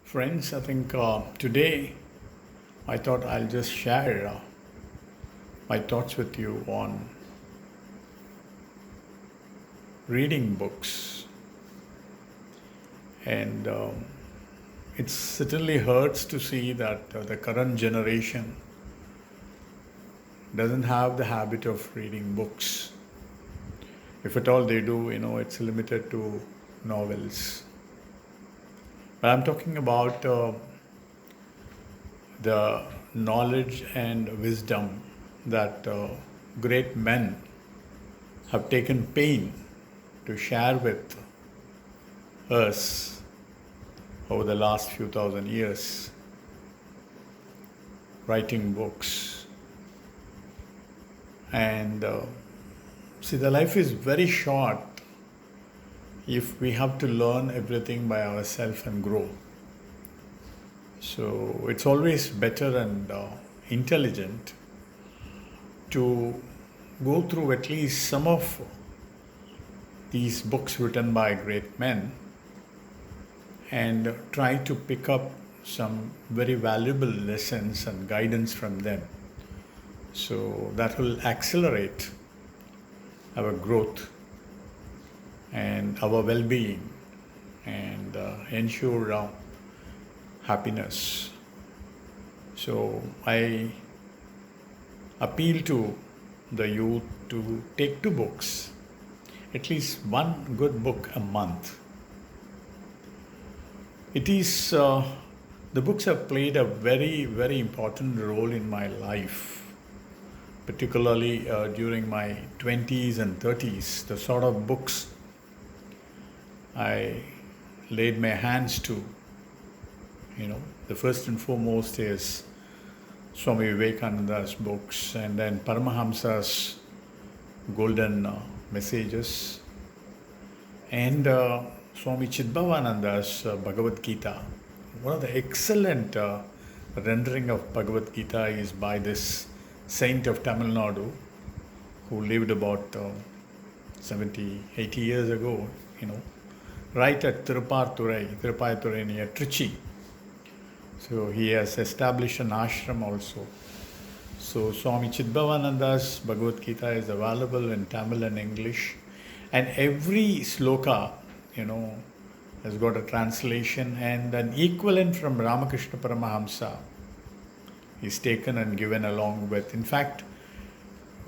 Friends, I think today I thought I'll just share my thoughts with you on reading books. And it certainly hurts to see that the current generation doesn't have the habit of reading books. If at all they do, it's limited to novels. But I'm talking about the knowledge and wisdom that great men have taken pain to share with us over the last few thousand years, writing books. And see, the life is very short if we have to learn everything by ourselves and grow. So it's always better and intelligent to go through at least some of these books written by great men and try to pick up some very valuable lessons and guidance from them. So that will accelerate our growth and our well-being and ensure happiness. So I appeal to the youth to take two books, at least one good book a month. It is, the books have played a very, very important role in my life, particularly during my 20s and 30s. The sort of books I laid my hands to, the first and foremost is Swami Vivekananda's books, and then Paramahamsa's golden messages, and Swami Chidbhavananda's Bhagavad Gita. One of the excellent rendering of Bhagavad Gita is by this saint of Tamil Nadu who lived about 70, 80 years ago, right at Tirupayathurai near Trichy. So he has established an ashram also. So Swami Chidbhavananda's Bhagavad Gita is available in Tamil and English, and every sloka, has got a translation, and an equivalent from Ramakrishna Paramahamsa is taken and given along with. In fact,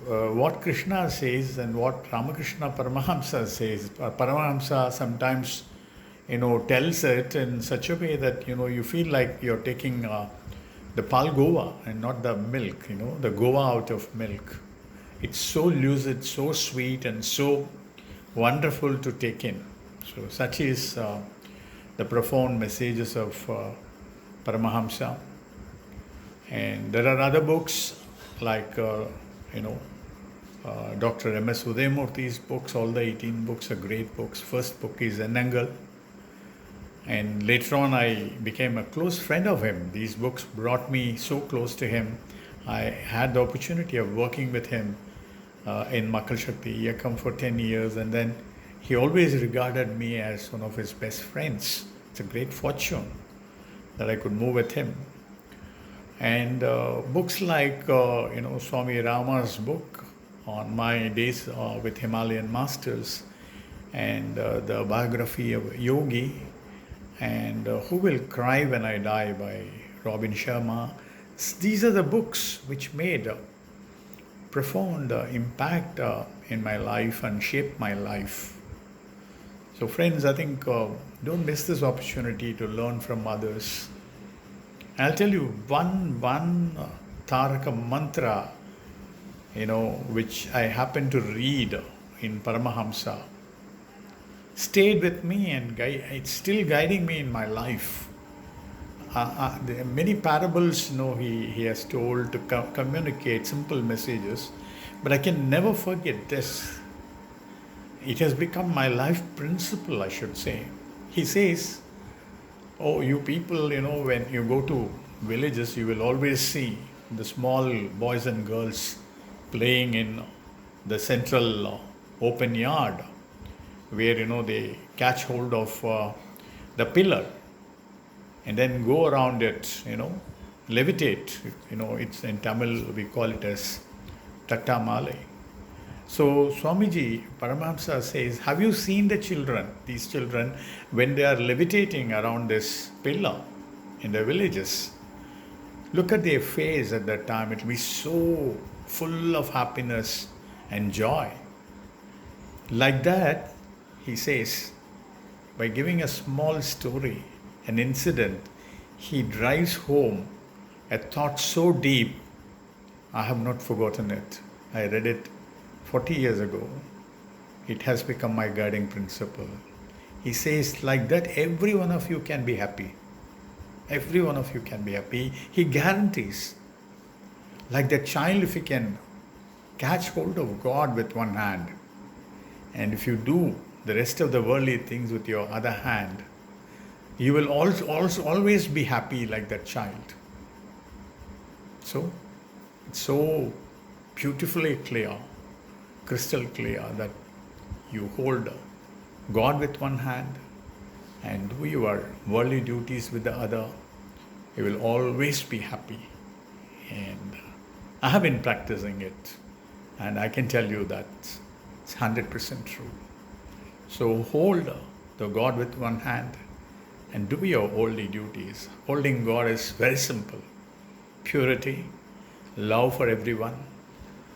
what Krishna says and what Ramakrishna Paramahamsa says, Paramahamsa sometimes, tells it in such a way that, you feel like you're taking the palgova and not the milk, the gova out of milk. It's so lucid, so sweet, and so wonderful to take in. So such is the profound messages of Paramahamsa. And there are other books like, Dr. M.S. Udayamurthy's books. All the 18 books are great books. First book is Ennangal. And later on I became a close friend of him. These books brought me so close to him. I had the opportunity of working with him in Makal Shakti Yakam for 10 years, and then he always regarded me as one of his best friends. It's a great fortune that I could move with him. And books like, Swami Rama's book on my days with Himalayan masters, and the biography of Yogi, and Who Will Cry When I Die by Robin Sharma. These are the books which made a profound impact in my life and shaped my life. So friends, I think don't miss this opportunity to learn from others. I'll tell you one Taraka mantra, which I happened to read in Paramahamsa, stayed with me and it's still guiding me in my life. There are many parables, he has told to communicate simple messages, but I can never forget this. It has become my life principle, I should say. He says, oh, you people, when you go to villages, you will always see the small boys and girls playing in the central open yard where, they catch hold of the pillar and then go around it, levitate. It's in Tamil, we call it as Tattamale. So Swamiji Paramahamsa says, have you seen these children, when they are levitating around this pillar in the villages? Look at their face at that time. It will be so full of happiness and joy. Like that, he says, by giving a small story, an incident, he drives home a thought so deep, I have not forgotten it. I read it 40 years ago. It has become my guiding principle. He says, like that, every one of you can be happy. Every one of you can be happy. He guarantees. Like that child, if he can catch hold of God with one hand, and if you do the rest of the worldly things with your other hand, you will also always be happy like that child. So, it's so beautifully clear, crystal clear, that you hold God with one hand and do your worldly duties with the other. You will always be happy. And I have been practicing it, and I can tell you that it's 100% true. So hold the God with one hand and do your worldly duties. Holding God is very simple. Purity, love for everyone,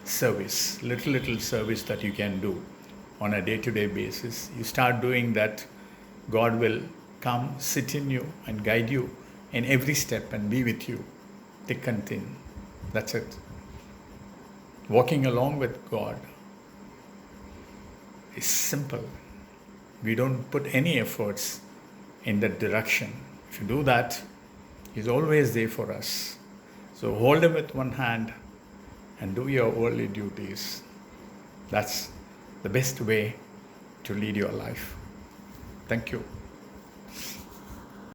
service, little service that you can do on a day-to-day basis. You start doing that, God will come, sit in you and guide you in every step and be with you, thick and thin. That's it. Walking along with God is simple. We don't put any efforts in that direction. If you do that, He's always there for us. So hold Him with one hand and do your worldly duties. That's the best way to lead your life. Thank you.